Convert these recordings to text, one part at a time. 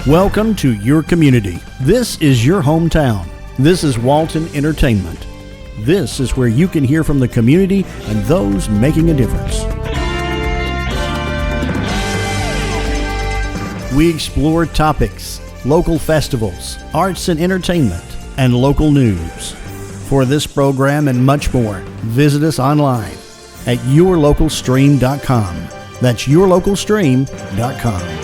Welcome to your community. This is your hometown. This is Walton Entertainment. This is where you can hear from the community and those making a difference. We explore topics, local festivals, arts and entertainment, and local news. For this program and much more, visit us online at yourlocalstream.com. That's yourlocalstream.com.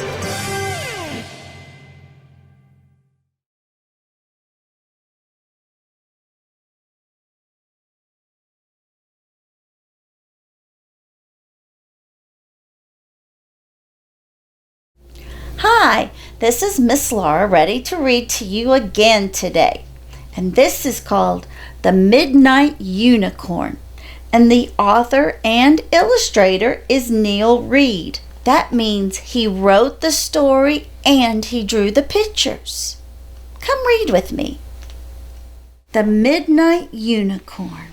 Hi, this is Miss Laura ready to read to you again today. And this is called The Midnight Unicorn. And the author and illustrator is Neil Reed. That means he wrote the story and he drew the pictures. Come read with me. The Midnight Unicorn.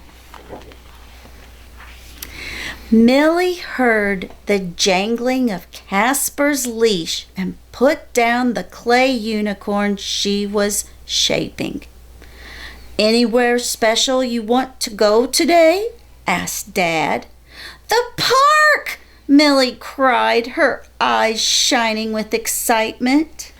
Millie heard the jangling of Casper's leash and put down the clay unicorn she was shaping. "Anywhere special you want to go today?" asked Dad. "The park!" Millie cried, her eyes shining with excitement.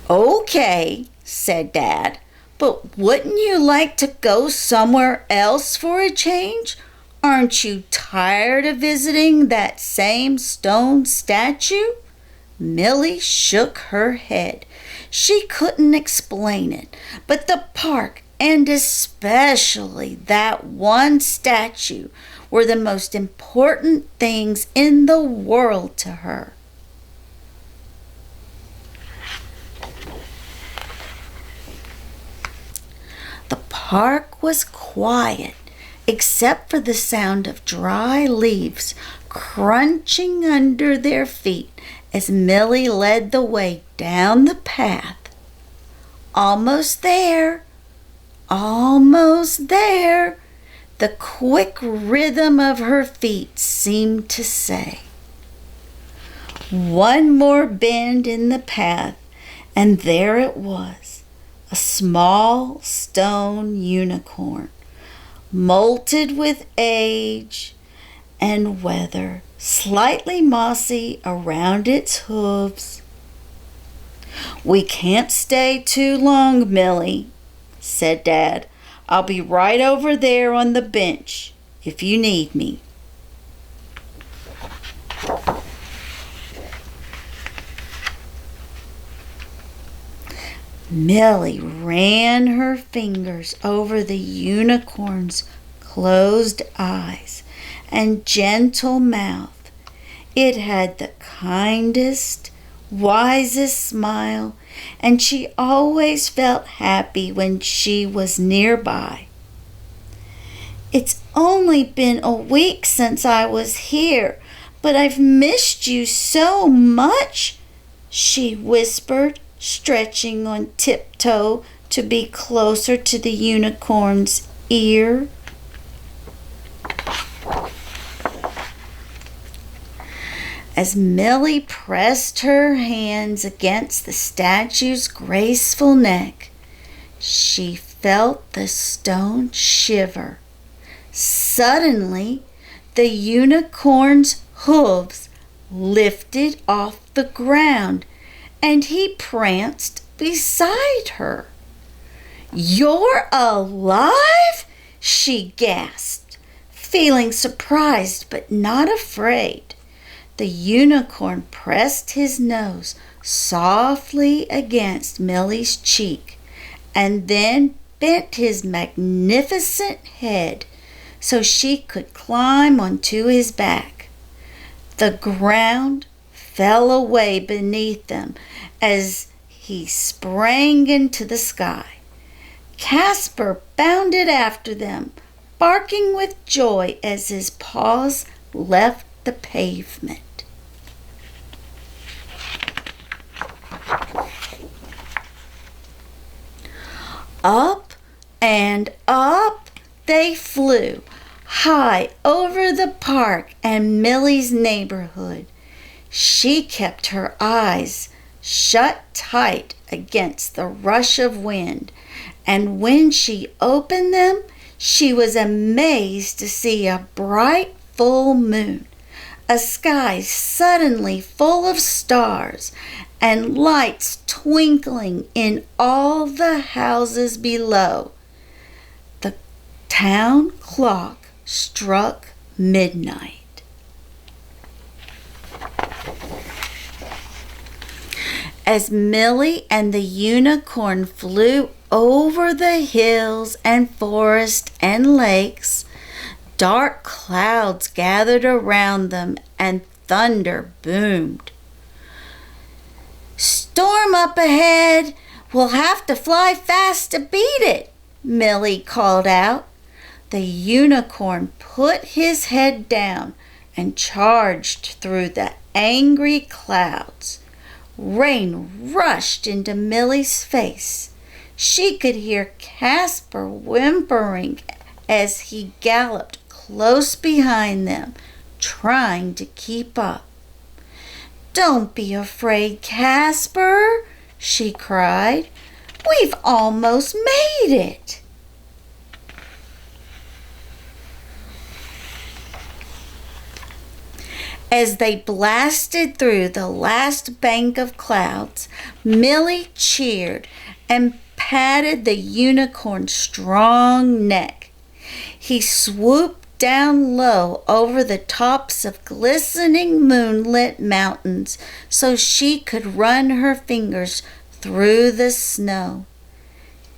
"Okay," said Dad. "But wouldn't you like to go somewhere else for a change? Aren't you tired of visiting that same stone statue?" Millie shook her head. She couldn't explain it, but the park, and especially that one statue, were the most important things in the world to her. The park was quiet, except for the sound of dry leaves crunching under their feet as Millie led the way down the path. "Almost there, almost there," the quick rhythm of her feet seemed to say. One more bend in the path, and there it was. A small stone unicorn, molted with age and weather, slightly mossy around its hooves. "We can't stay too long, Millie," said Dad. "I'll be right over there on the bench if you need me." Millie ran her fingers over the unicorn's closed eyes and gentle mouth. It had the kindest, wisest smile, and she always felt happy when she was nearby. "It's only been a week since I was here, but I've missed you so much," she whispered, stretching on tiptoe to be closer to the unicorn's ear. As Millie pressed her hands against the statue's graceful neck, she felt the stone shiver. Suddenly, the unicorn's hooves lifted off the ground, and he pranced beside her. "You're alive?" she gasped, feeling surprised but not afraid. The unicorn pressed his nose softly against Millie's cheek and then bent his magnificent head so she could climb onto his back. The ground fell away beneath them as he sprang into the sky. Casper bounded after them, barking with joy as his paws left the pavement. Up and up they flew, high over the park and Millie's neighborhood. She kept her eyes shut tight against the rush of wind, and when she opened them, she was amazed to see a bright full moon, a sky suddenly full of stars, and lights twinkling in all the houses below. The town clock struck midnight. As Millie and the unicorn flew over the hills and forests and lakes, dark clouds gathered around them and thunder boomed. "Storm up ahead! We'll have to fly fast to beat it," Millie called out. The unicorn put his head down and charged through the angry clouds. Rain rushed into Millie's face. She could hear Casper whimpering as he galloped close behind them, trying to keep up. "Don't be afraid, Casper," she cried. "We've almost made it." As they blasted through the last bank of clouds, Millie cheered and patted the unicorn's strong neck. He swooped down low over the tops of glistening moonlit mountains so she could run her fingers through the snow.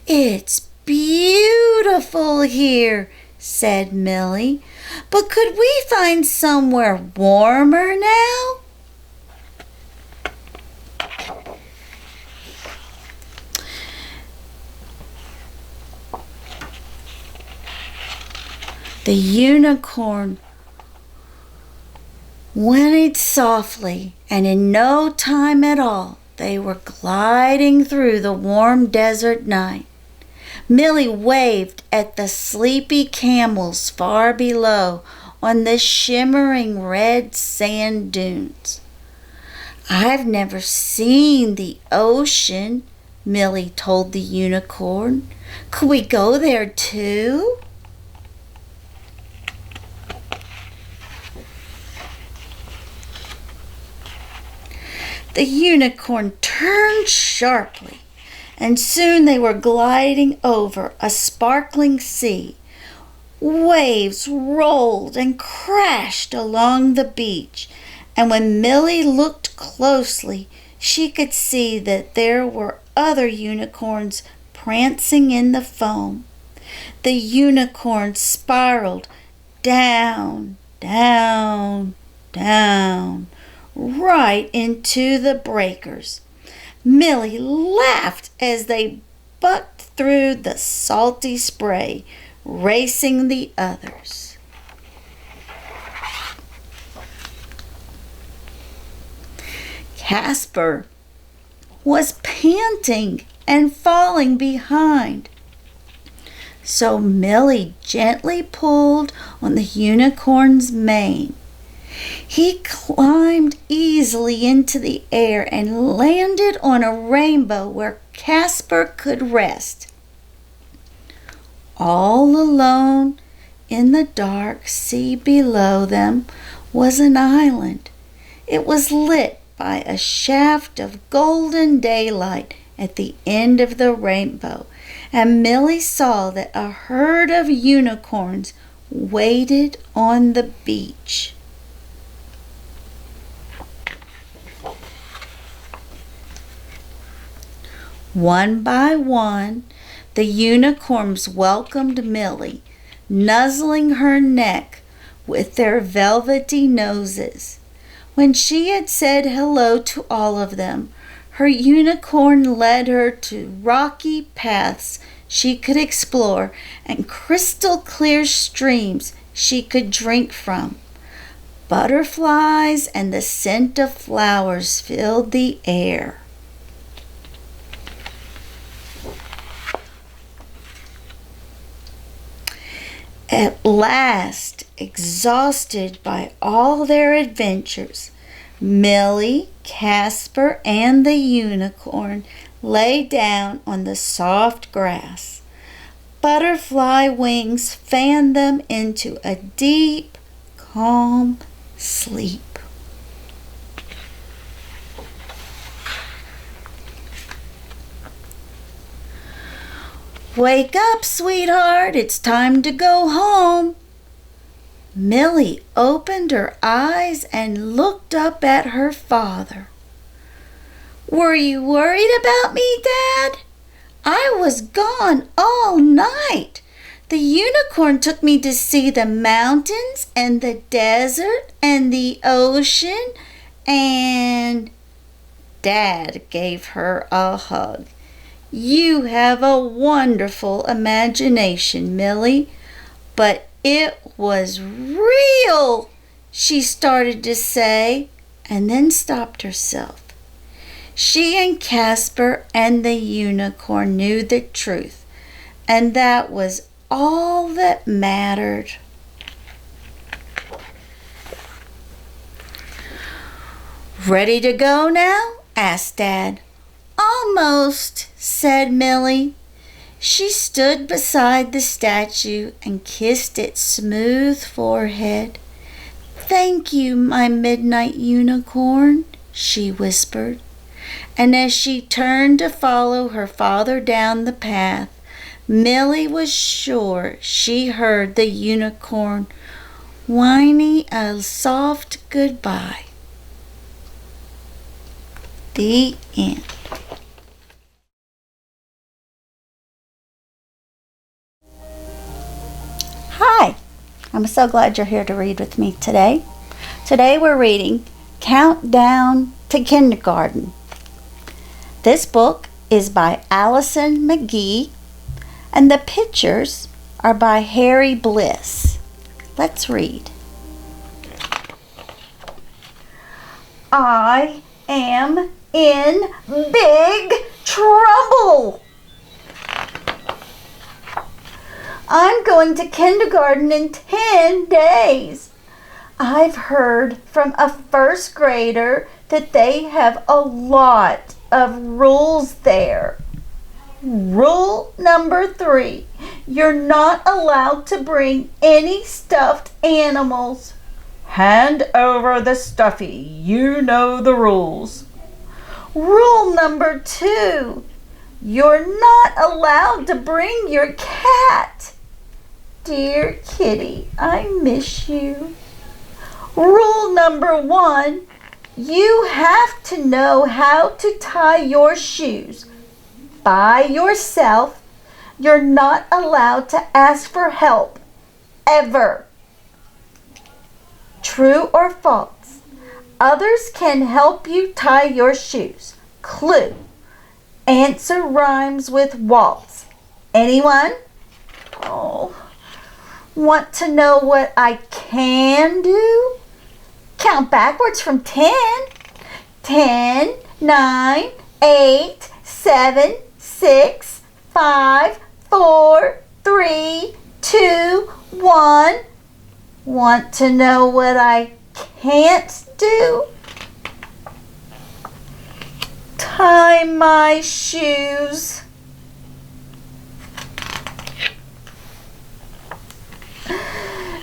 "It's beautiful here," said Millie, "but could we find somewhere warmer now?" The unicorn whinnied softly, and in no time at all they were gliding through the warm desert night. Millie waved at the sleepy camels far below on the shimmering red sand dunes. "I've never seen the ocean," Millie told the unicorn. "Could we go there too?" The unicorn turned sharply, and soon they were gliding over a sparkling sea. Waves rolled and crashed along the beach, and when Millie looked closely, she could see that there were other unicorns prancing in the foam. The unicorn spiraled down, down, down, right into the breakers. Millie laughed as they bucked through the salty spray, racing the others. Casper was panting and falling behind, so Millie gently pulled on the unicorn's mane. He climbed easily into the air and landed on a rainbow where Casper could rest. All alone in the dark sea below them was an island. It was lit by a shaft of golden daylight at the end of the rainbow, and Millie saw that a herd of unicorns waited on the beach. One by one, the unicorns welcomed Millie, nuzzling her neck with their velvety noses. When she had said hello to all of them, her unicorn led her to rocky paths she could explore and crystal clear streams she could drink from. Butterflies and the scent of flowers filled the air. At last, exhausted by all their adventures, Millie, Casper, and the unicorn lay down on the soft grass. Butterfly wings fanned them into a deep, calm sleep. "Wake up, sweetheart, it's time to go home." Millie opened her eyes and looked up at her father. "Were you worried about me, Dad? I was gone all night. The unicorn took me to see the mountains and the desert and the ocean and—" Dad gave her a hug. "You have a wonderful imagination, Millie, but it was real," she started to say, and then stopped herself. She and Casper and the unicorn knew the truth, and that was all that mattered. "Ready to go now?" asked Dad. "Almost," said Millie. She stood beside the statue and kissed its smooth forehead. "Thank you, my midnight unicorn," she whispered. And as she turned to follow her father down the path, Millie was sure she heard the unicorn whining a soft goodbye. The end. Hi, I'm so glad you're here to read with me today. Today we're reading Countdown to Kindergarten. This book is by Allison McGee, and the pictures are by Harry Bliss. Let's read. "I am in big trouble. I'm going to kindergarten in 10 days. I've heard from a first grader that they have a lot of rules there. Rule number 3, you're not allowed to bring any stuffed animals. Hand over the stuffy, you know the rules. Rule number 2, you're not allowed to bring your cat. Dear kitty, I miss you. Rule number 1, you have to know how to tie your shoes by yourself. You're not allowed to ask for help, ever. True or false? Others can help you tie your shoes. Clue. Answer rhymes with waltz. Anyone? Oh, want to know what I can do? Count backwards from 10. 10, 9, 8, 7, 6, 5, 4, 3, 2, 1. Want to know what I can't do? Tie my shoes.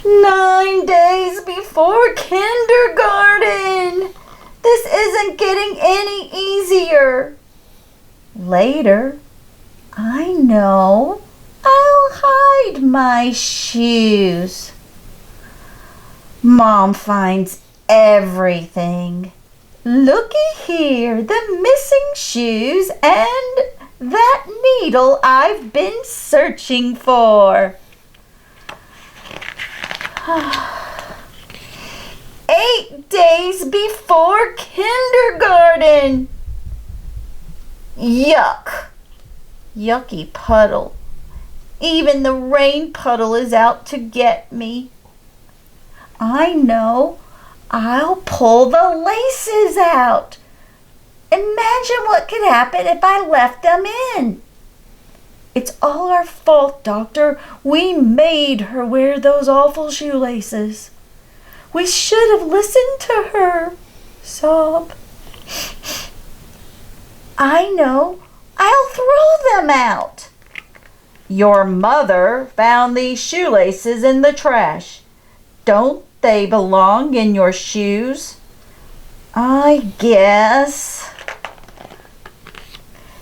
9 days before kindergarten. This isn't getting any easier. Later, I know, I'll hide my shoes. Mom finds everything. Looky here, the missing shoes and that needle I've been searching for. 8 days before kindergarten. Yuck. Yucky puddle. Even the rain puddle is out to get me. I know. I'll pull the laces out. Imagine what could happen if I left them in. It's all our fault, Doctor. We made her wear those awful shoelaces. We should have listened to her. Sob. I know. I'll throw them out. Your mother found these shoelaces in the trash. Don't they belong in your shoes? I guess.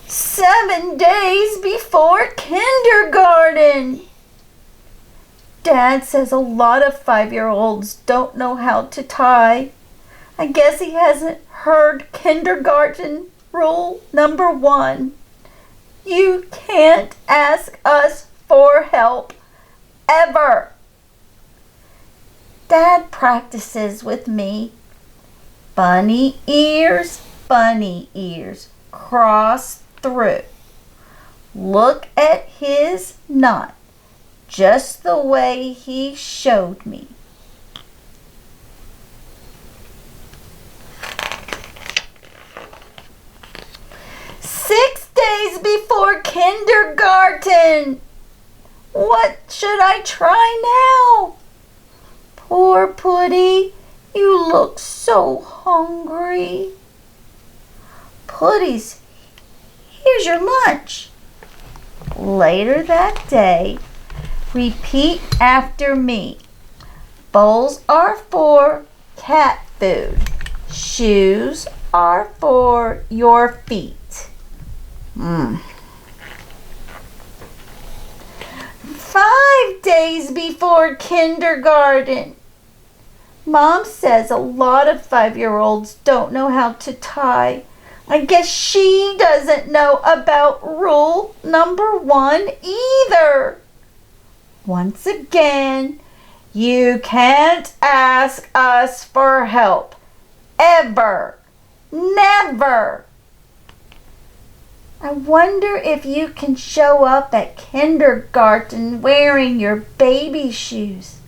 7 days before kindergarten. Dad says a lot of 5-year-olds don't know how to tie. I guess he hasn't heard kindergarten rule number 1. You can't ask us for help, ever. Dad practices with me. Bunny ears, cross through. Look at his knot, just the way he showed me. Days before kindergarten. What should I try now? Poor Putty, you look so hungry. Putties, here's your lunch. Later that day, repeat after me. Bowls are for cat food. Shoes are for your feet. 5 days before kindergarten. Mom says a lot of 5-year-olds don't know how to tie. I guess she doesn't know about rule number 1 either. Once again, you can't ask us for help. Ever. Never. I wonder if you can show up at kindergarten wearing your baby shoes.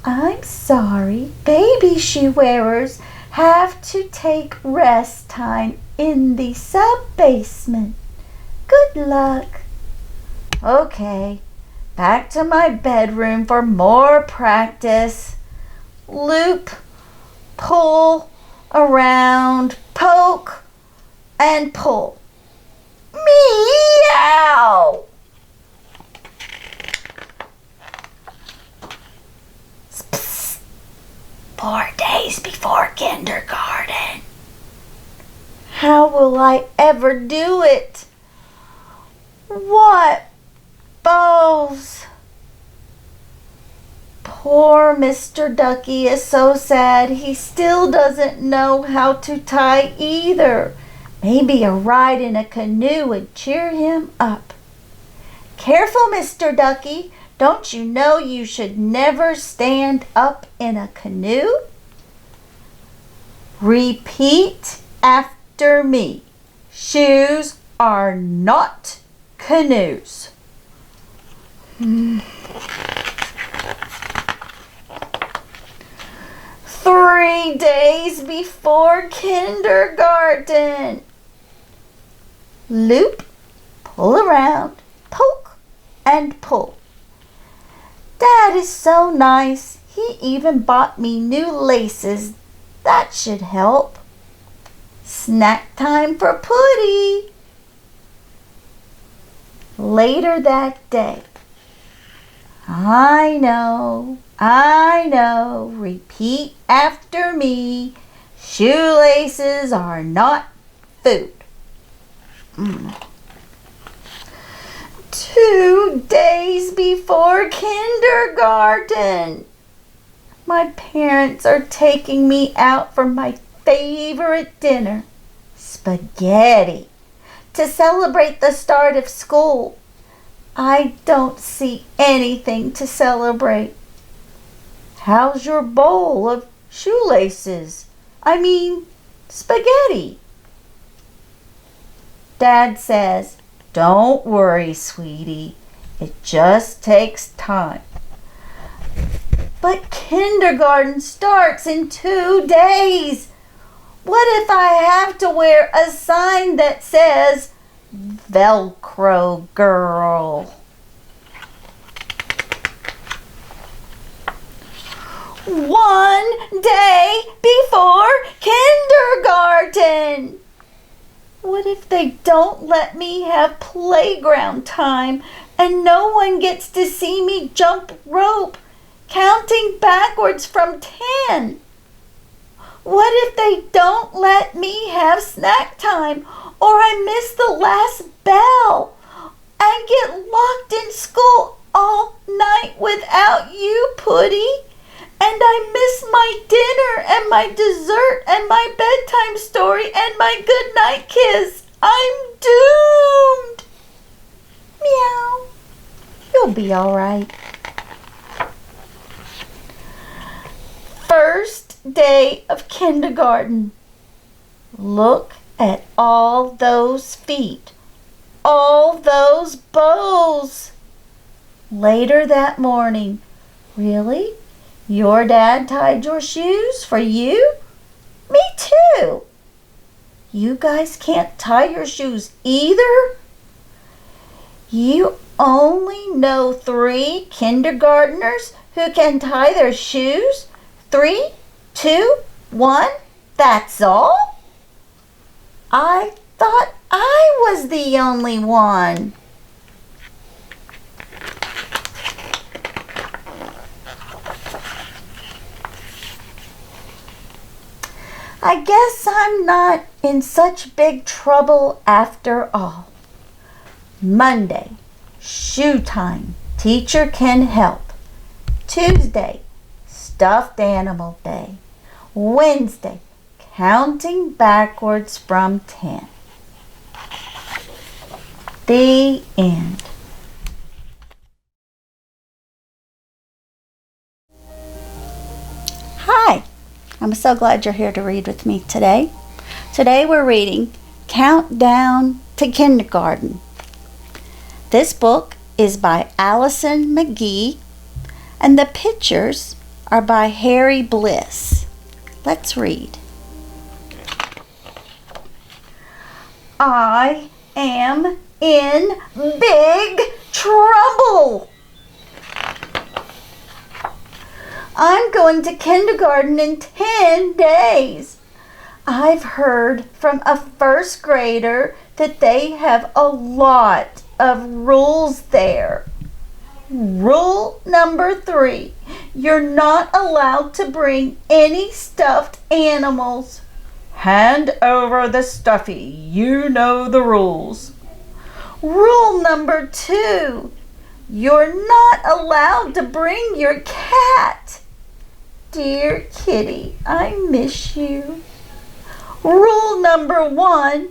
I'm sorry, baby shoe wearers have to take rest time in the sub-basement. Good luck. Okay, back to my bedroom for more practice. Loop, pull, around, poke, and pull. Meow! 4 days before kindergarten. How will I ever do it? What bows? Poor Mr. Ducky is so sad. He still doesn't know how to tie either. Maybe a ride in a canoe would cheer him up. Careful, Mr. Ducky. Don't you know you should never stand up in a canoe? Repeat after me. Shoes are not canoes. 3 days before kindergarten. Loop, pull around, poke, and pull. Dad is so nice. He even bought me new laces. That should help. Snack time for Putty. Later that day. I know. Repeat after me. Shoelaces are not food. 2 days before kindergarten. My parents are taking me out for my favorite dinner, spaghetti, to celebrate the start of school. I don't see anything to celebrate. How's your bowl of shoelaces? I mean, spaghetti. Dad says, don't worry, sweetie. It just takes time. But kindergarten starts in 2 days. What if I have to wear a sign that says, Velcro girl. One day before kindergarten. What if they don't let me have playground time and no one gets to see me jump rope, counting backwards from 10? What if they don't let me have snack time or I miss the last bell and get locked in school all night without you, Putty? And I miss my dinner and my dessert and my bedtime story and my goodnight kiss. I'm doomed. Meow. You'll be all right. First day of kindergarten. Look at all those feet. All those bows. Later that morning. Really? Your dad tied your shoes for you? Me too. You guys can't tie your shoes either? You only know 3 kindergartners who can tie their shoes? 3, 2, 1, that's all? I thought I was the only one. I guess I'm not in such big trouble after all. Monday, shoe time. Teacher can help. Tuesday, stuffed animal day. Wednesday, counting backwards from 10. The end. Hi. I'm so glad you're here to read with me today. Today we're reading Countdown to Kindergarten. This book is by Allison McGee and the pictures are by Harry Bliss. Let's read. I am in big trouble. I'm going to kindergarten in 10 days. I've heard from a first grader that they have a lot of rules there. Rule number 3, you're not allowed to bring any stuffed animals. Hand over the stuffy, you know the rules. Rule number 2, you're not allowed to bring your cat. Dear kitty, I miss you. Rule number 1,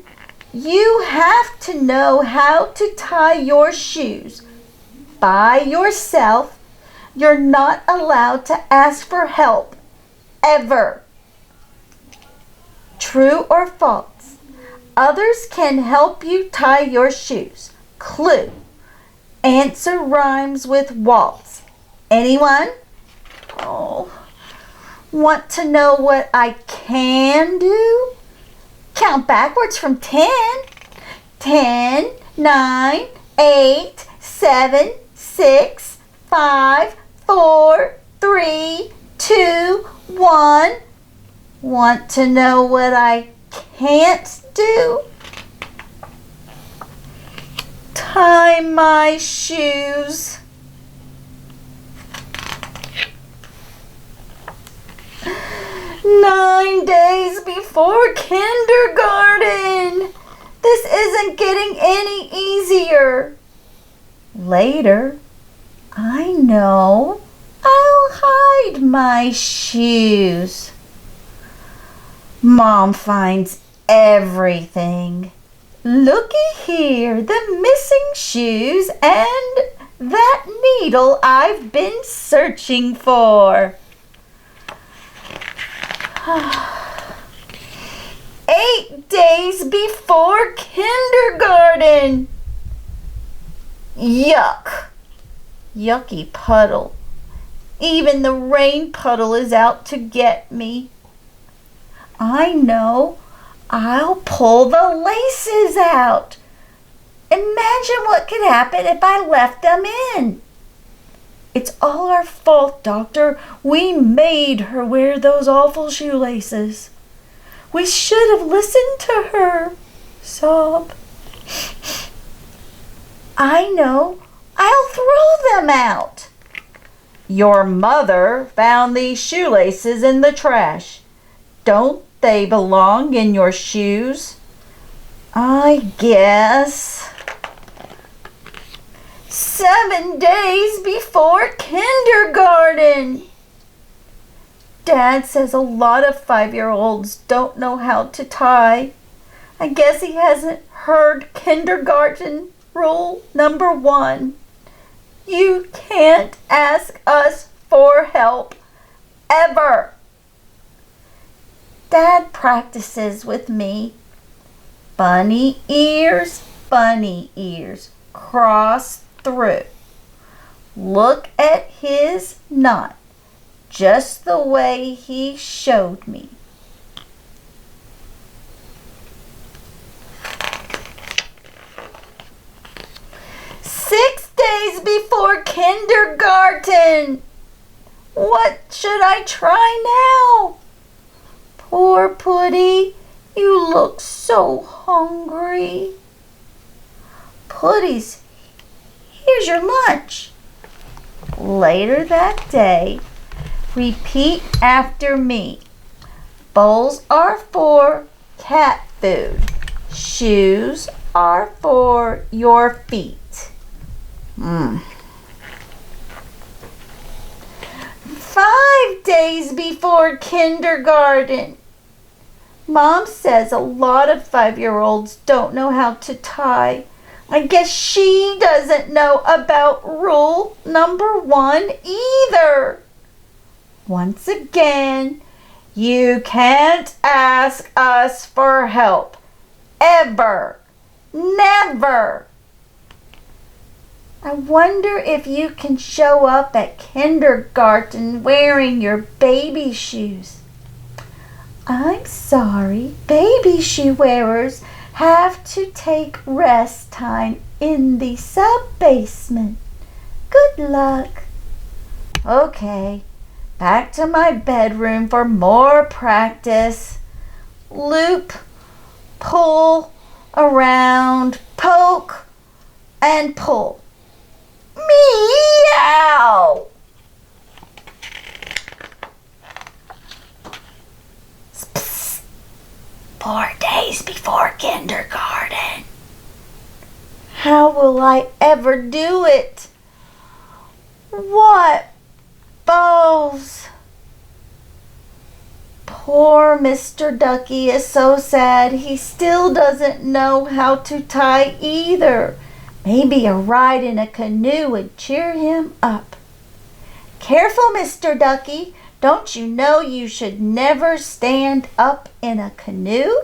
you have to know how to tie your shoes by yourself. You're not allowed to ask for help, ever. True or false? Others can help you tie your shoes. Clue. Answer rhymes with waltz. Anyone? Oh. Want to know what I can do? Count backwards from 10. 10, 9, 8, 7, 6, 5, 4, 3, 2, 1. Want to know what I can't do? Tie my shoes. 9 days before kindergarten. This isn't getting any easier. Later, I know I'll hide my shoes. Mom finds everything. Looky here, the missing shoes and that needle I've been searching for. 8 days before kindergarten. Yuck. Yucky puddle. Even the rain puddle is out to get me. I know. I'll pull the laces out. Imagine what could happen if I left them in. It's all our fault, Doctor. We made her wear those awful shoelaces. We should have listened to her. Sob. I know. I'll throw them out. Your mother found these shoelaces in the trash. Don't they belong in your shoes? I guess. 7 days before kindergarten. Dad says a lot of 5-year-olds don't know how to tie. I guess he hasn't heard kindergarten rule number 1. You can't ask us for help, ever. Dad practices with me. Bunny ears, cross through. Look at his knot, just the way he showed me. Days before kindergarten. What should I try now? Poor Putty, you look so hungry. Putties, here's your lunch. Later that day, repeat after me. Bowls are for cat food. Shoes are for your feet. 5 days before kindergarten. Mom says a lot of 5-year-olds don't know how to tie. I guess she doesn't know about rule number 1 either. Once again, you can't ask us for help. Ever. Never. I wonder if you can show up at kindergarten wearing your baby shoes. I'm sorry, baby shoe wearers have to take rest time in the sub-basement. Good luck. Okay, back to my bedroom for more practice. Loop, pull, around, poke, and pull. Meow! 4 days before kindergarten. How will I ever do it? What bows? Poor Mr. Ducky is so sad. He still doesn't know how to tie either. Maybe a ride in a canoe would cheer him up. Careful, Mr. Ducky. Don't you know you should never stand up in a canoe?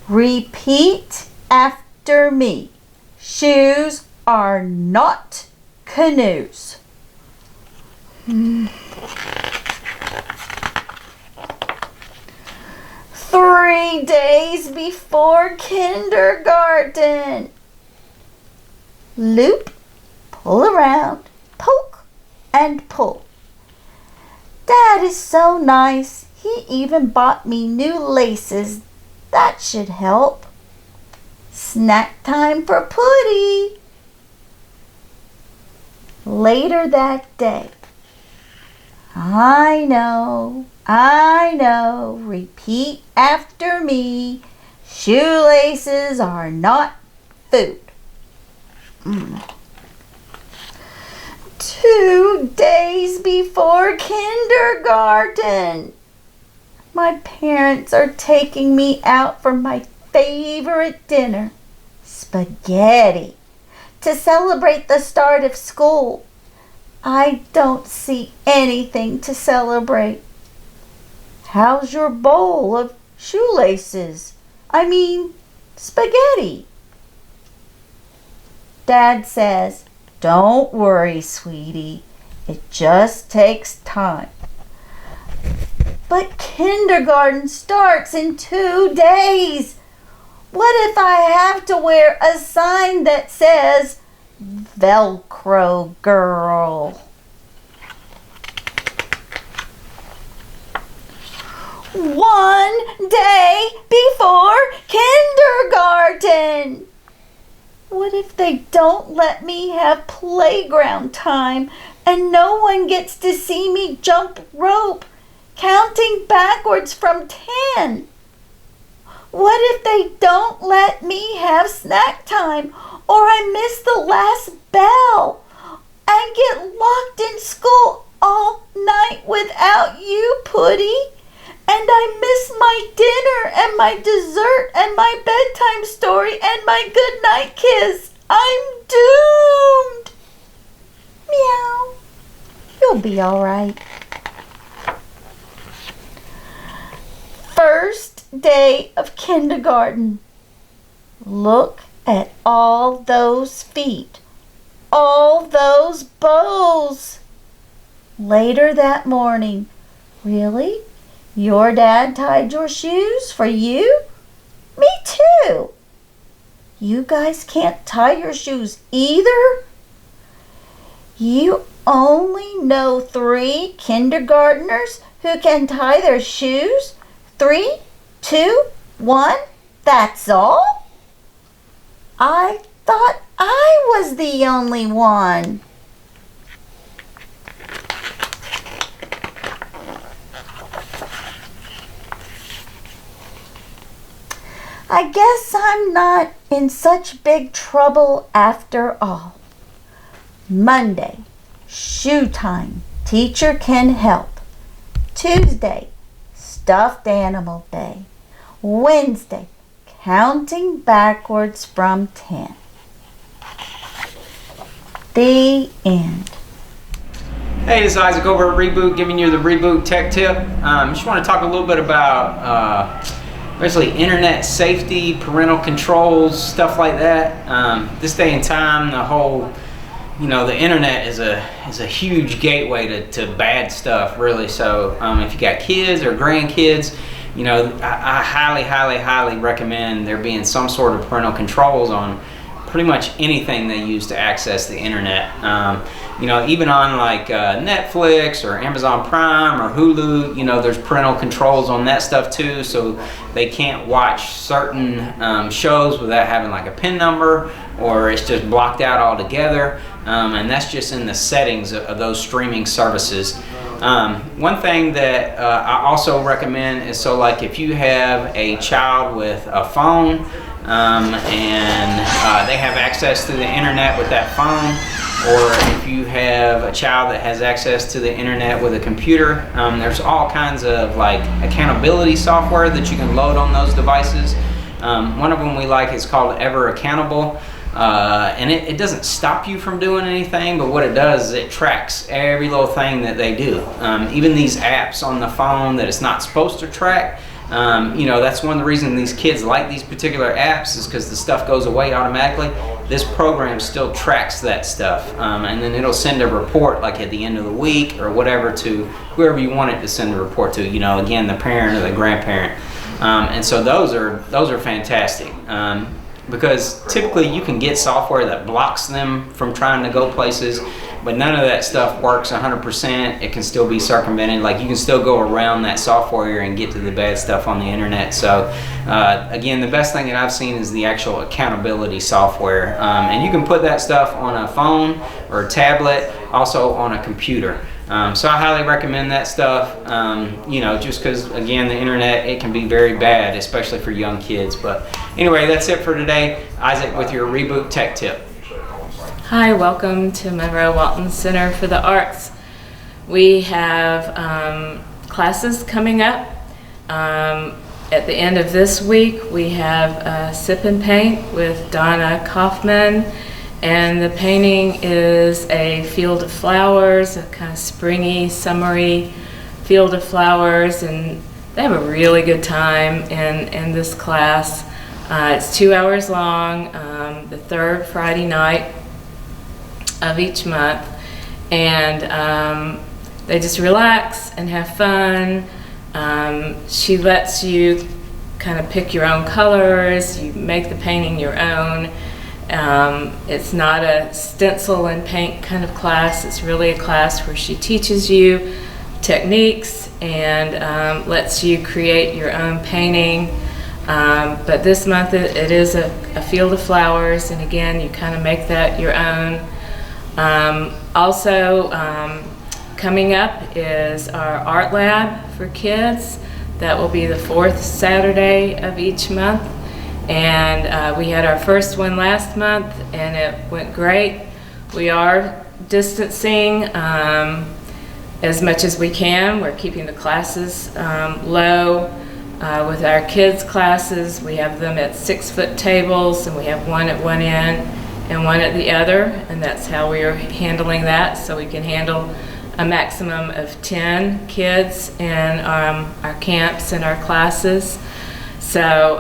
Repeat after me. Shoes are not canoes. 3 days before kindergarten. Loop, pull around, poke, and pull. Dad is so nice. He even bought me new laces. That should help. Snack time for Putty. Later that day. I know. Repeat after me. Shoelaces are not food. 2 days before kindergarten. My parents are taking me out for my favorite dinner, spaghetti, to celebrate the start of school. I don't see anything to celebrate. How's your bowl of shoelaces? I mean, spaghetti. Dad says, don't worry, sweetie. It just takes time. But kindergarten starts in 2 days. What if I have to wear a sign that says Velcro Girl? One day before kindergarten. What if they don't let me have playground time and no one gets to see me jump rope, counting backwards from 10? What if they don't let me have snack time or I miss the last bell and get locked in school all night without you, Putty? And I miss my dinner and my dessert and my bedtime story and my goodnight kiss. I'm doomed. Meow. You'll be all right. First day of kindergarten. Look at all those feet. All those bows. Later that morning. Really? Your dad tied your shoes for you? Me too. You guys can't tie your shoes either? You only know 3 kindergartners who can tie their shoes? 3, 2, 1, that's all? I thought I was the only one. I guess I'm not in such big trouble after all. Monday, shoe time, teacher can help. Tuesday, stuffed animal day. Wednesday, counting backwards from 10. The end. Hey, this is Isaac over at Reboot, giving you the Reboot Tech Tip. Just want to talk a little bit about basically internet safety, parental controls, stuff like that. This day and time, the whole, the internet is a huge gateway to bad stuff, really. So if you got kids or grandkids, I highly recommend there being some sort of parental controls on pretty much anything they use to access the internet. Even on like Netflix or Amazon Prime or Hulu, there's parental controls on that stuff too, so they can't watch certain shows without having like a PIN number, or it's just blocked out altogether. And that's just in the settings of those streaming services. One thing that I also recommend is, so like if you have a child with a phone and they have access to the internet with that phone, or if you have a child that has access to the internet with a computer, there's all kinds of like accountability software that you can load on those devices. One of them we like is called Ever Accountable. And it doesn't stop you from doing anything, but what it does is it tracks every little thing that they do. Even these apps on the phone that it's not supposed to track, that's one of the reasons these kids like these particular apps, is because the stuff goes away automatically. This program still tracks that stuff, and then it'll send a report like at the end of the week or whatever to whoever you want it to send a report to, again, the parent or the grandparent. And so those are fantastic. Because typically you can get software that blocks them from trying to go places, but none of that stuff works 100%. It can still be circumvented. Like, you can still go around that software and get to the bad stuff on the internet. So again, the best thing that I've seen is the actual accountability software, and you can put that stuff on a phone or a tablet, also on a computer. So I highly recommend that stuff, just because, again, the internet, it can be very bad, especially for young kids. But anyway, that's it for today. Isaac with your Reboot Tech Tip. Hi, welcome to Monroe Walton Center for the Arts. We have classes coming up. At the end of this week, we have Sip and Paint with Donna Kaufman. And the painting is a field of flowers, a kind of springy, summery field of flowers, and they have a really good time in this class. It's 2 hours long, the third Friday night of each month, and they just relax and have fun. She lets you kind of pick your own colors, you make the painting your own. It's not a stencil and paint kind of class. It's really a class where she teaches you techniques and lets you create your own painting. But this month it is a field of flowers, and again, you kind of make that your own. Also, coming up is our art lab for kids. That will be the fourth Saturday of each month. And we had our first one last month, and it went great. We are distancing as much as we can. We're keeping the classes low. With our kids' classes, we have them at 6-foot tables, and we have one at one end and one at the other, and that's how we are handling that, so we can handle a maximum of 10 kids in our camps and our classes. So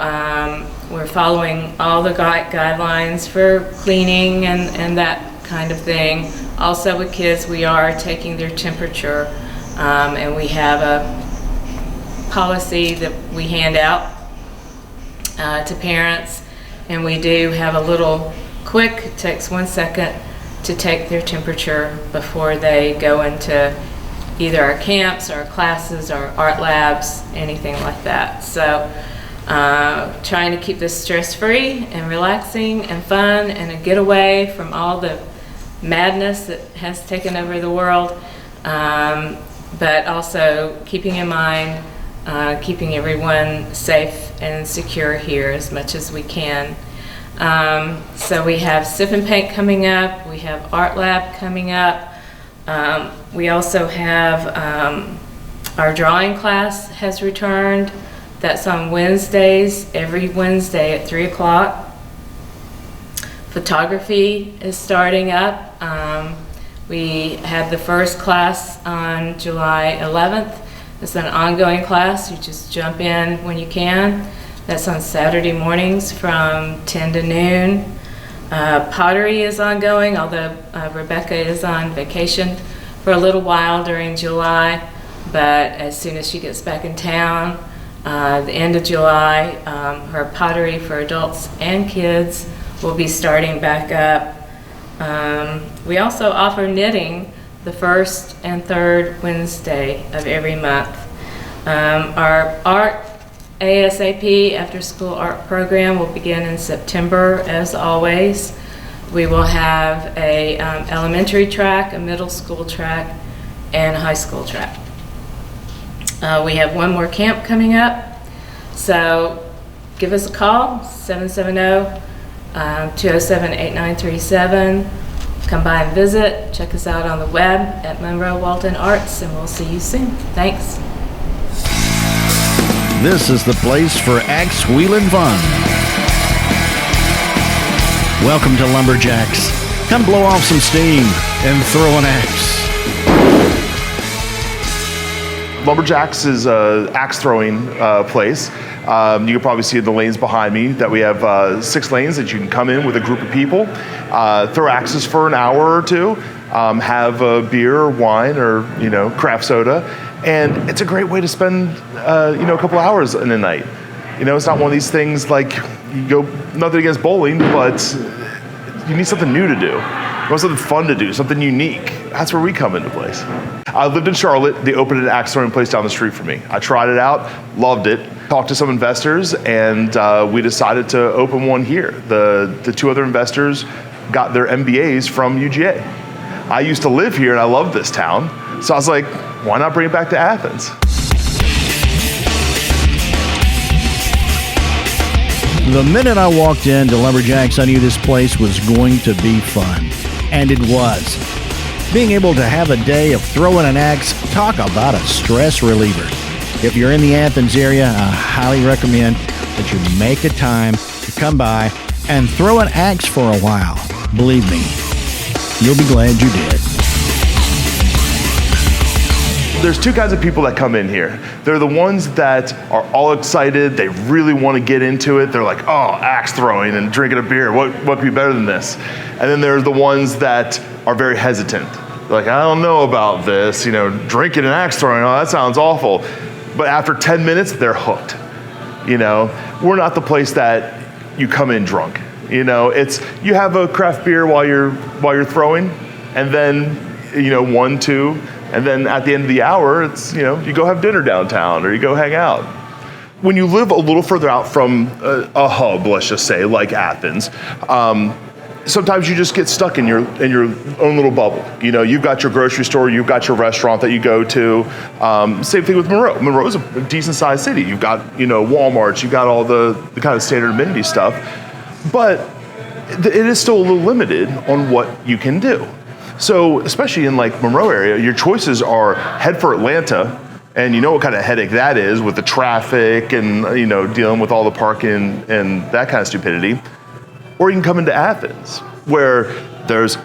we're following all the guidelines for cleaning and that kind of thing. Also with kids, we are taking their temperature, and we have a policy that we hand out to parents, and we do have a little quick, it takes 1 second to take their temperature before they go into either our camps, our classes, our art labs, anything like that. So trying to keep this stress-free and relaxing and fun and a getaway from all the madness that has taken over the world, but also keeping in mind keeping everyone safe and secure here as much as we can. So we have Sip and Paint coming up, we have Art Lab coming up, we also have our drawing class has returned. That's on Wednesdays, every Wednesday at 3 o'clock. Photography is starting up. We had the first class on July 11th. It's an ongoing class. You just jump in when you can. That's on Saturday mornings from 10 to noon. Pottery is ongoing, although Rebecca is on vacation for a little while during July, but as soon as she gets back in town, the end of July, her pottery for adults and kids will be starting back up. We also offer knitting the first and third Wednesday of every month. Our art ASAP after school art program will begin in September as always. We will have a elementary track, a middle school track, and a high school track. We have one more camp coming up, so give us a call, 770-207-8937. Come by and visit. Check us out on the web at Monroe Walton Arts, and we'll see you soon. Thanks. This is the place for axe wheeling fun. Welcome to Lumberjacks. Come blow off some steam and throw an axe. Lumberjacks is an axe throwing place. You can probably see the lanes behind me that we have 6 lanes that you can come in with a group of people, throw axes for an hour or two, have a beer or wine or craft soda, and it's a great way to spend a couple hours in a night. It's not one of these things like you go, nothing against bowling, but you need something new to do. You want something fun to do, something unique. That's where we come into place. I lived in Charlotte. They opened an axe throwing place down the street for me. I tried it out, loved it, talked to some investors, and we decided to open one here. The 2 other investors got their MBAs from UGA. I used to live here and I love this town, so I was like, why not bring it back to Athens? The minute I walked into Lumberjacks, I knew this place was going to be fun. And it was. Being able to have a day of throwing an axe, talk about a stress reliever. If you're in the Athens area, I highly recommend that you make a time to come by and throw an axe for a while. Believe me, you'll be glad you did. There's 2 kinds of people that come in here. They're the ones that are all excited, they really want to get into it. They're like, oh, axe throwing and drinking a beer, what could be better than this? And then there's the ones that are very hesitant. They're like, I don't know about this, drinking and axe throwing, oh, that sounds awful. But after 10 minutes, they're hooked. You know, we're not the place that you come in drunk. You know, it's you have a craft beer while you're throwing, and then 1, 2, and then at the end of the hour, it's you go have dinner downtown or you go hang out. When you live a little further out from a hub, let's just say like Athens, sometimes you just get stuck in your own little bubble. You've got your grocery store, you've got your restaurant that you go to. Same thing with Monroe. Monroe's a decent sized city. You've got Walmarts, you've got all the kind of standard amenity stuff, but it is still a little limited on what you can do. So especially in like Monroe area, your choices are head for Atlanta, and what kind of headache that is with the traffic and dealing with all the parking and that kind of stupidity. Or you can come into Athens, where there's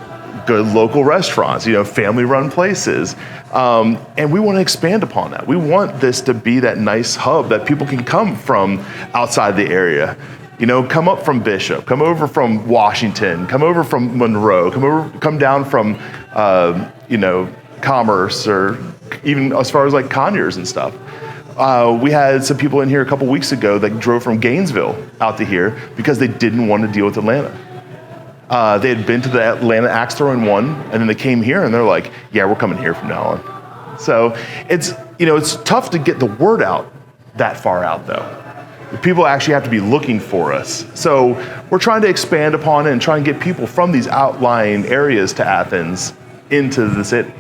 good local restaurants, family-run places. And we want to expand upon that. We want this to be that nice hub that people can come from outside the area. Come up from Bishop, come over from Washington, come over from Monroe, come down from, Commerce, or even as far as like Conyers and stuff. We had some people in here a couple weeks ago that drove from Gainesville out to here because they didn't want to deal with Atlanta. They had been to the Atlanta axe throwing one, and then they came here and they're like, yeah, we're coming here from now on. So it's tough to get the word out that far out though. People actually have to be looking for us. So we're trying to expand upon it and try and get people from these outlying areas to Athens into the city.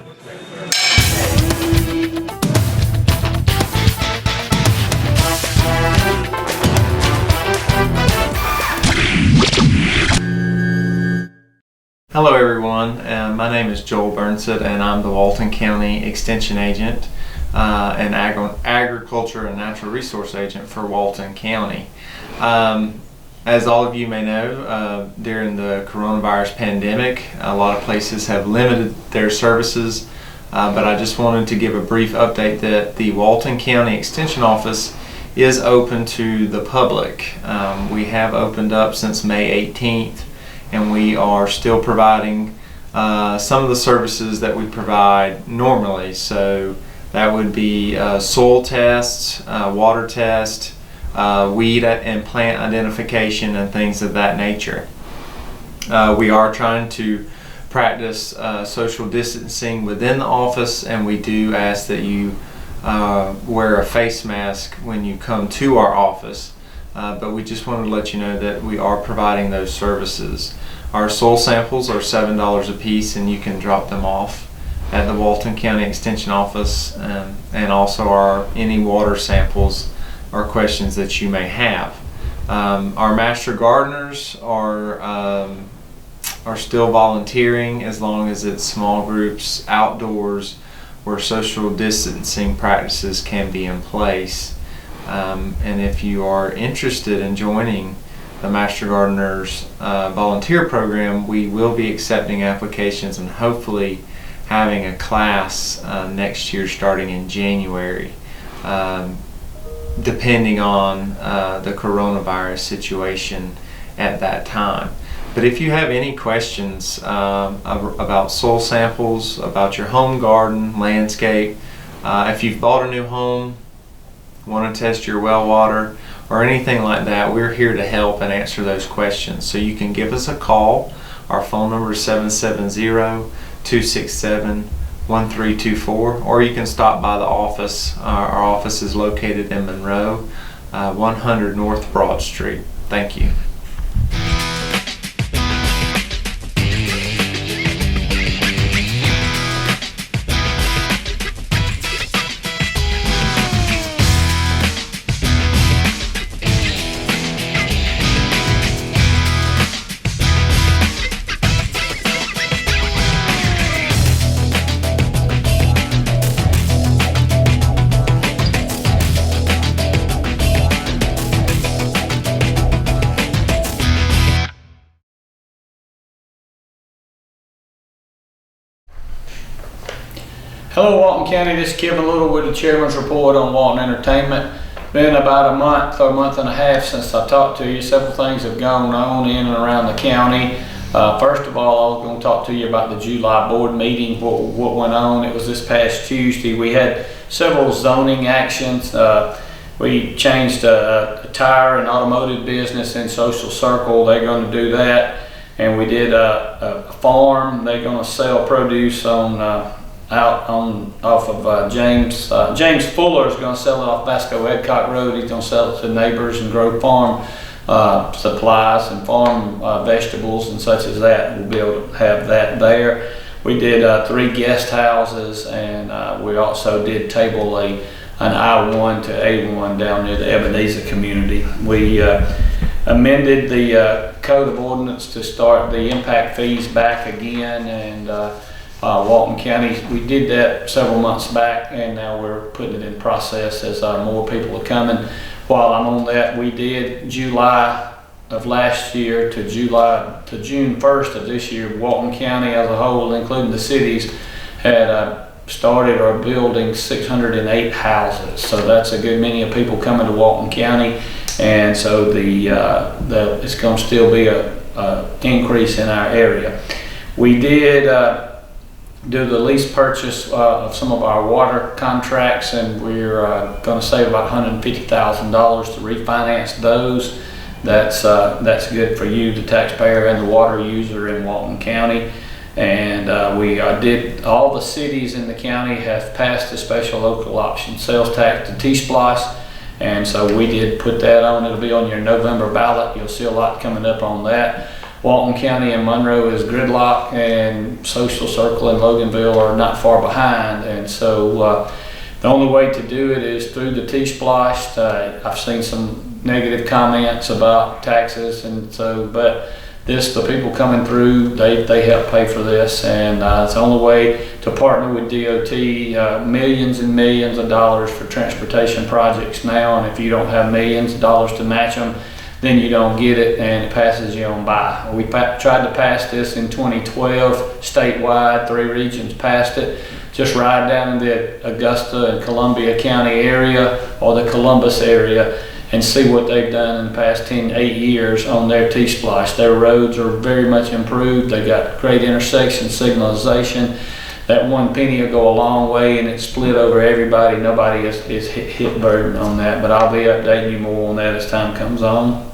Hello everyone, my name is Joel Burnsett and I'm the Walton County Extension Agent and Agriculture and Natural Resource Agent for Walton County. As all of you may know, during the coronavirus pandemic, a lot of places have limited their services, but I just wanted to give a brief update that the Walton County Extension Office is open to the public. We have opened up since May 18th. And we are still providing some of the services that we provide normally. So that would be soil tests, water test, weed and plant identification, and things of that nature. We are trying to practice social distancing within the office, and we do ask that you wear a face mask when you come to our office. But we just wanted to let you know that we are providing those services. Our soil samples are $7 a piece, and you can drop them off at the Walton County Extension Office, and also any water samples or questions that you may have. Our master gardeners are still volunteering as long as it's small groups outdoors where social distancing practices can be in place. And if you are interested in joining the Master Gardeners volunteer program, we will be accepting applications and hopefully having a class next year starting in January, depending on the coronavirus situation at that time. But if you have any questions about soil samples, about your home garden, landscape, if you've bought a new home, want to test your well water, or anything like that, we're here to help and answer those questions. So you can give us a call. Our phone number is 770-267-1324, or you can stop by the office. Our office is located in Monroe, 100 North Broad Street. Thank you. Hello Walton County, this is Kevin Little with the Chairman's Report on Walton Entertainment. Been about a month and a half since I talked to you. Several things have gone on in and around the county. First of all, I was going to talk to you about the July board meeting, what went on. It was this past Tuesday. We had several zoning actions. We changed a tire and automotive business in Social Circle. They're going to do that. And we did a farm. They're going to sell produce on off of James Fuller is going to sell it off Vasco Edcock Road. He's going to sell it to neighbors and grow farm supplies and farm vegetables and such as that. We'll be able to have that there. We did 3 guest houses, and we also did table an I-1 to A1 down near the Ebenezer community. We amended the code of ordinance to start the impact fees back again, and Walton County, we did that several months back, and now we're putting it in process as more people are coming. While I'm on that, we did July of last year to June 1st of this year. Walton County as a whole, including the cities, had started or building 608 houses. So that's a good many of people coming to Walton County, and so it's going to still be a increase in our area. We did do the lease purchase of some of our water contracts, and we're going to save about $150,000 to refinance those. That's good for you, the taxpayer, and the water user in Walton County. And we did, all the cities in the county have passed the special local option sales tax, the T-Splice, and so we did put that on. It'll be on your November ballot. You'll see a lot coming up on that. Walton County and Monroe is gridlock, and Social Circle and Loganville are not far behind, and so the only way to do it is through the T-Splice. I've seen some negative comments about taxes, and so, but the people coming through, they help pay for this, and it's the only way to partner with DOT. Millions and millions of dollars for transportation projects now, and if you don't have millions of dollars to match them, then you don't get it, and it passes you on by. We tried to pass this in 2012 statewide. 3 regions passed it. Just ride down in the Augusta and Columbia County area or the Columbus area and see what they've done in the past 8 years on their T-Splice. Their roads are very much improved. They got great intersection signalization. That 1 penny will go a long way, and it's split over everybody. Nobody is hit burden on that, but I'll be updating you more on that as time comes on.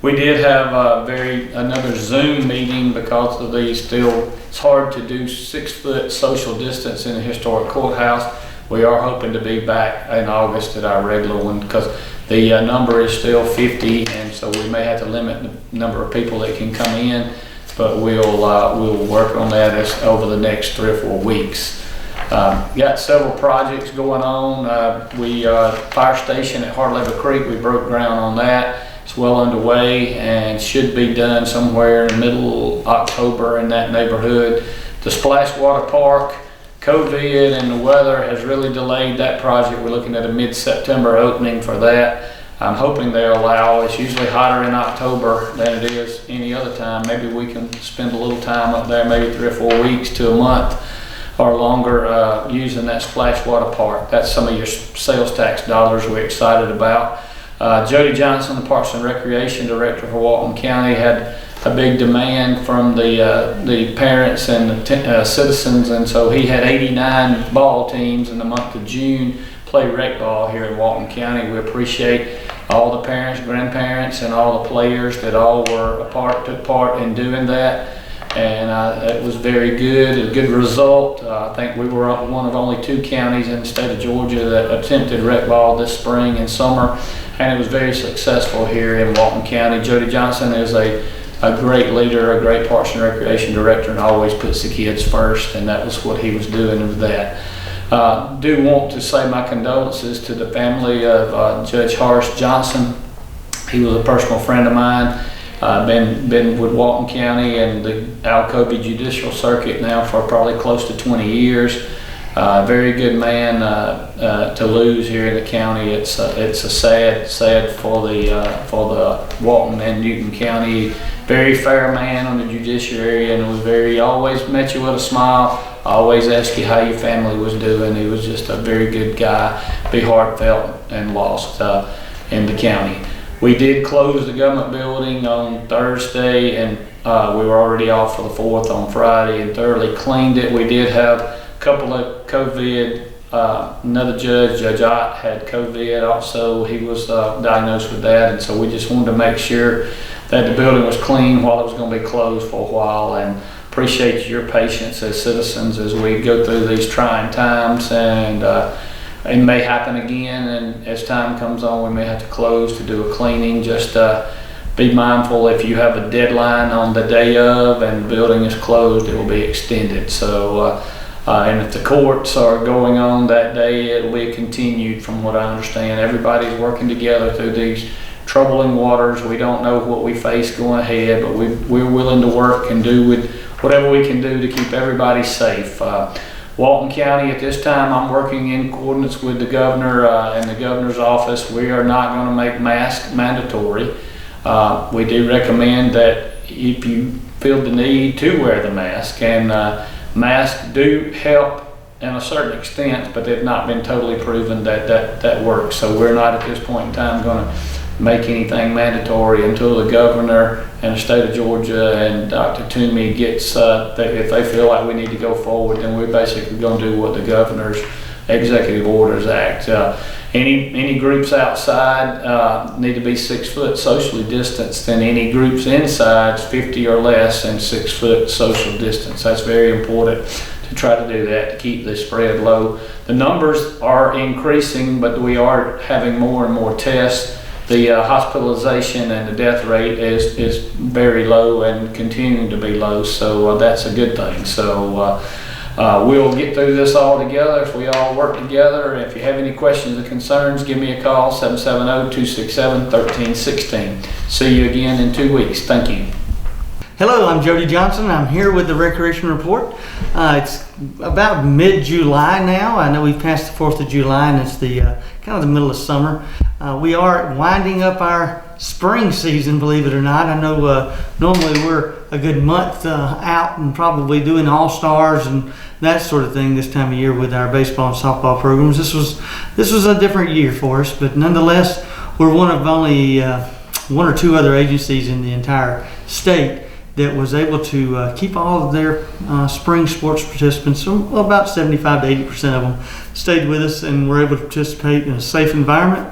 We did have another Zoom meeting because of these it's hard to do 6-foot social distance in a historic courthouse. We are hoping to be back in August at our regular one because the number is still 50, and so we may have to limit the number of people that can come in, but we'll work on that over the next 3 or 4 weeks. Got several projects going on. Fire station at Hardlever Creek, we broke ground on that. It's well underway and should be done somewhere in middle October in that neighborhood. The Splash Water Park, COVID and the weather has really delayed that project. We're looking at a mid-September opening for that. I'm hoping they'll allow. It's usually hotter in October than it is any other time. Maybe we can spend a little time up there, maybe 3 or 4 weeks to a month or longer using that Splash Water Park. That's some of your sales tax dollars we're excited about. Jody Johnson, the Parks and Recreation Director for Walton County, had a big demand from the parents and the citizens, and so he had 89 ball teams in the month of June play rec ball here in Walton County. We appreciate all the parents, grandparents, and all the players that all took part in doing that, and it was very good, a good result. I think we were one of only 2 counties in the state of Georgia that attempted rec ball this spring and summer, and it was very successful here in Walton County. Jody Johnson is a great leader, a great Parks and Recreation Director, and always puts the kids first, and that was what he was doing with that. Do want to say my condolences to the family of Judge Horace Johnson. He was a personal friend of mine. Been with Walton County and the Alcobey Judicial Circuit now for probably close to 20 years. Very good man to lose here in the county. It's a sad for the Walton and Newton County. Very fair man on the judiciary, and always met you with a smile. Always asked you how your family was doing. He was just a very good guy. Be heartfelt and lost in the county. We did close the government building on Thursday, and we were already off for the 4th on Friday, and thoroughly cleaned it. We did have a couple of COVID another judge, Judge Ott, had COVID also. He was diagnosed with that, and so we just wanted to make sure that the building was clean while it was going to be closed for a while, and appreciate your patience as citizens as we go through these trying times. And it may happen again, and as time comes on, we may have to close to do a cleaning. Just be mindful, if you have a deadline on the day of and the building is closed, it will be extended. So, and if the courts are going on that day, it will be continued from what I understand. Everybody's working together through these troubling waters. We don't know what we face going ahead, but we're willing to work and do with whatever we can do to keep everybody safe. Walton County, at this time, I'm working in accordance with the governor and the governor's office. We are not going to make masks mandatory. We do recommend that if you feel the need to wear the mask, and masks do help in a certain extent, but they've not been totally proven that works. So we're not at this point in time going to make anything mandatory until the governor and the state of Georgia and Dr. Toomey gets, if they feel like we need to go forward, then we're basically going to do what the governor's executive orders act. Any groups outside need to be 6 foot socially distanced, and any groups inside 50 or less and 6 foot social distance. That's very important to try to do that, to keep the spread low. The numbers are increasing, but we are having more and more tests. The hospitalization and the death rate is very low and continuing to be low, so that's a good thing. So we'll get through this all together if we all work together. If you have any questions or concerns, give me a call, 770-267-1316. See you again in 2 weeks. Thank you. Hello, I'm Jody Johnson. I'm here with the Recreation Report. It's about mid-July now. I know we've passed the 4th of July, and it's the kind of the middle of summer. We are winding up our spring season, believe it or not. I know normally we're a good month out and probably doing all-stars and that sort of thing this time of year with our baseball and softball programs. This was a different year for us, but nonetheless, we're one of only one or two other agencies in the entire state that was able to keep all of their spring sports participants, about 75 to 80% of them, stayed with us and were able to participate in a safe environment.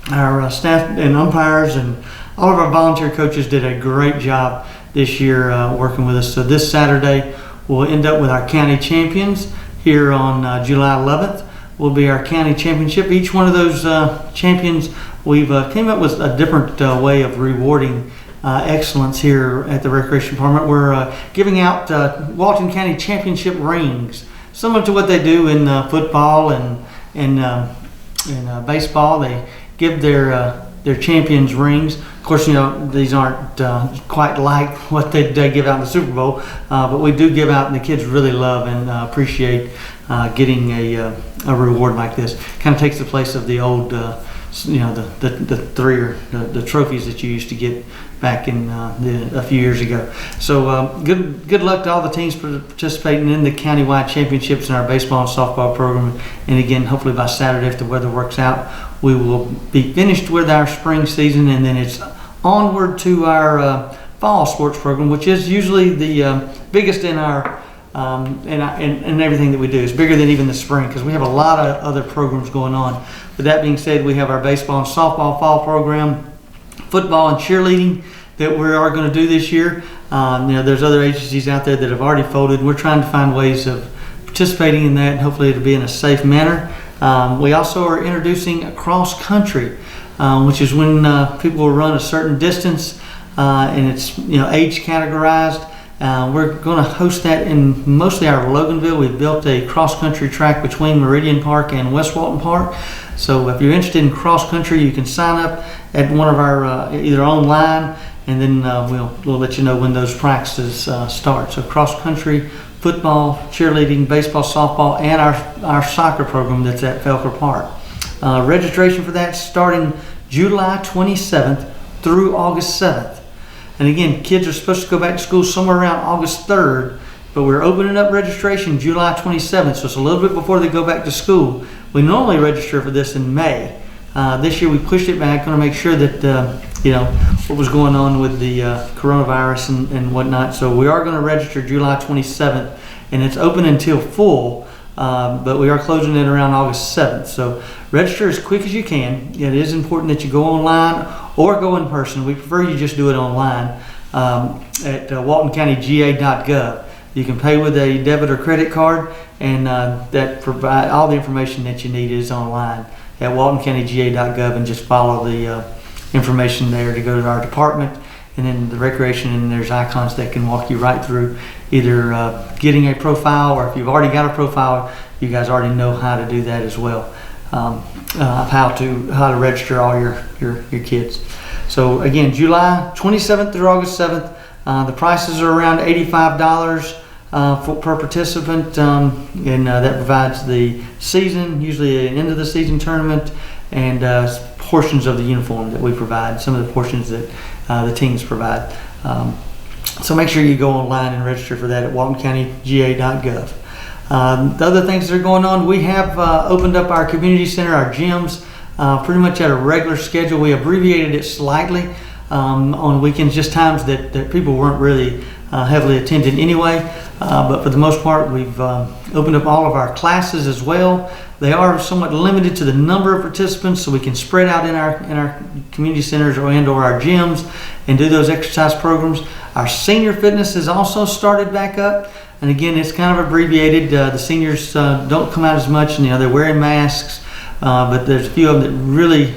Our staff and umpires and all of our volunteer coaches did a great job this year working with us. So this Saturday, we'll end up with our county champions here on July 11th. Will be our county championship. Each one of those champions, we've came up with a different way of rewarding excellence here at the Recreation Department. We're giving out Walton County Championship rings, similar to what they do in football and baseball. They give their champions rings. Of course, you know, these aren't quite like what they give out in the Super Bowl, but we do give out, and the kids really love and appreciate getting a reward like this. Kind of takes the place of the old, you know, the trophies that you used to get back in a few years ago. So good luck to all the teams participating in the countywide championships in our baseball and softball program. And again, hopefully by Saturday, if the weather works out, we will be finished with our spring season, and then it's onward to our fall sports program, which is usually the biggest in our and everything that we do. It's bigger than even the spring because we have a lot of other programs going on. With that being said, we have our baseball and softball fall program, football and cheerleading that we are going to do this year. You know, there's other agencies out there that have already folded. We're trying to find ways of participating in that, and hopefully it'll be in a safe manner. We also are introducing a cross country, which is when people will run a certain distance, and it's, you know, age categorized. We're going to host that in mostly our Loganville. We've built a cross-country track between Meridian Park and West Walton Park. So if you're interested in cross-country, you can sign up at one of our, either online, and then we'll let you know when those practices start. So cross-country, football, cheerleading, baseball, softball, and our soccer program that's at Felker Park. Registration for that starting July 27th through August 7th. And again, kids are supposed to go back to school somewhere around August 3rd, but we're opening up registration July 27th, so it's a little bit before they go back to school. We normally register for this in May. This year we pushed it back, going to make sure that, you know, what was going on with the coronavirus and whatnot. So we are going to register July 27th, and it's open until full but we are closing it around August 7th. So register as quick as you can. It is important that you go online or go in person. We prefer you just do it online at waltoncountyga.gov. You can pay with a debit or credit card, and that provide all the information that you need is online at waltoncountyga.gov, and just follow the information there to go to our department, and then the recreation, and there's icons that can walk you right through either getting a profile, or if you've already got a profile, you guys already know how to do that as well. How to register all your kids. So again, July 27th through August 7th, the prices are around $85 per participant, and that provides the season, usually an end of the season tournament, and portions of the uniform that we provide, some of the portions that the teams provide. So make sure you go online and register for that at waltoncountyga.gov. The other things that are going on, we have opened up our community center, our gyms, pretty much at a regular schedule. We abbreviated it slightly on weekends, just times that people weren't really heavily attended anyway. But for the most part, we've opened up all of our classes as well. They are somewhat limited to the number of participants, so we can spread out in our community centers or our gyms and do those exercise programs. Our senior fitness has also started back up, and again, it's kind of abbreviated. The seniors don't come out as much, and they're wearing masks, but there's a few of them that really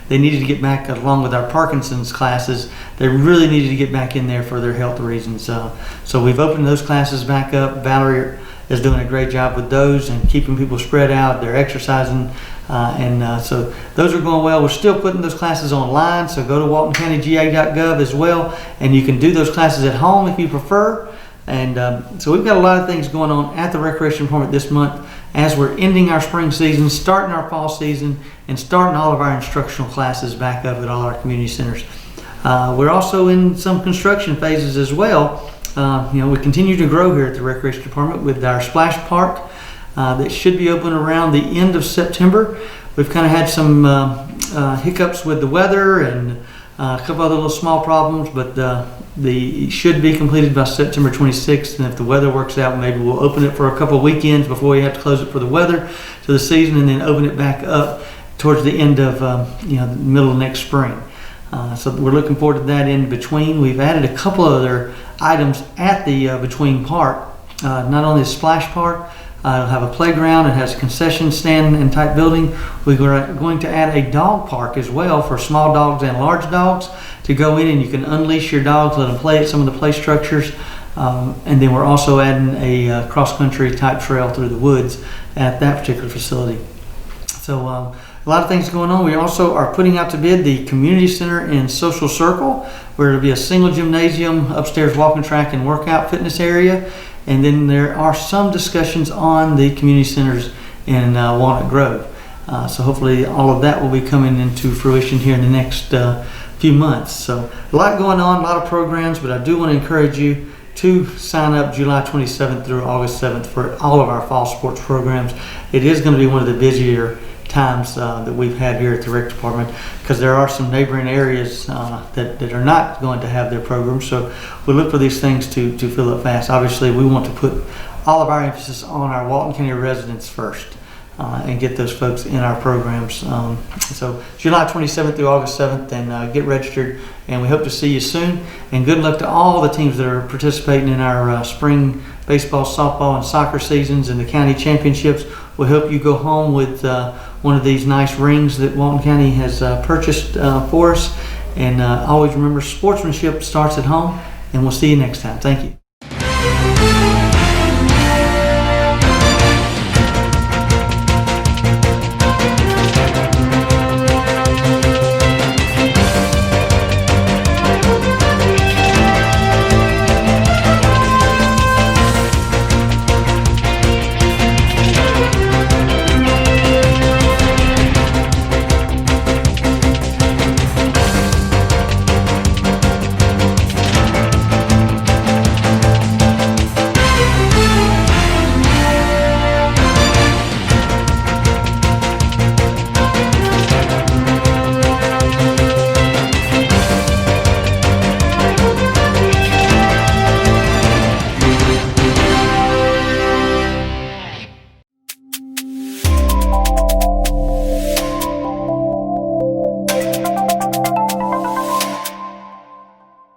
they needed to get back, along with our Parkinson's classes. They really needed to get back in there for their health reasons. So we've opened those classes back up. Valerie is doing a great job with those and keeping people spread out. They're exercising, so those are going well. We're still putting those classes online, so go to waltoncountyga.gov as well, and you can do those classes at home if you prefer. And so we've got a lot of things going on at the Recreation Department this month as we're ending our spring season, starting our fall season, and starting all of our instructional classes back up at all our community centers. We're also in some construction phases as well. We continue to grow here at the Recreation Department with our splash park that should be open around the end of September. We've kind of had some hiccups with the weather and a couple other little small problems, but it should be completed by September 26th, and if the weather works out, maybe we'll open it for a couple of weekends before we have to close it for the weather to the season, and then open it back up towards the end of the middle of next spring. So we're looking forward to that in between. We've added a couple other items at the between park, not only a splash park. It'll have a playground. It has a concession stand and type building. We're going to add a dog park as well for small dogs and large dogs to go in, and you can unleash your dogs, let them play at some of the play structures. And then we're also adding a cross-country type trail through the woods at that particular facility. So a lot of things going on. We also are putting out to bid the community center and social circle, where it'll be a single gymnasium, upstairs walking track and workout fitness area. And then there are some discussions on the community centers in Walnut Grove. So hopefully all of that will be coming into fruition here in the next few months. So a lot going on, a lot of programs, but I do want to encourage you to sign up July 27th through August 7th for all of our fall sports programs. It is going to be one of the busier times that we've had here at the rec department, because there are some neighboring areas that are not going to have their programs. So we look for these things to fill up fast. Obviously, we want to put all of our emphasis on our Walton County residents first and get those folks in our programs. So July 27th through August 7th, and get registered, and we hope to see you soon. And good luck to all the teams that are participating in our spring baseball, softball, and soccer seasons and the county championships. We hope you go home with one of these nice rings that Walton County has purchased for us. And always remember, sportsmanship starts at home, and we'll see you next time. Thank you.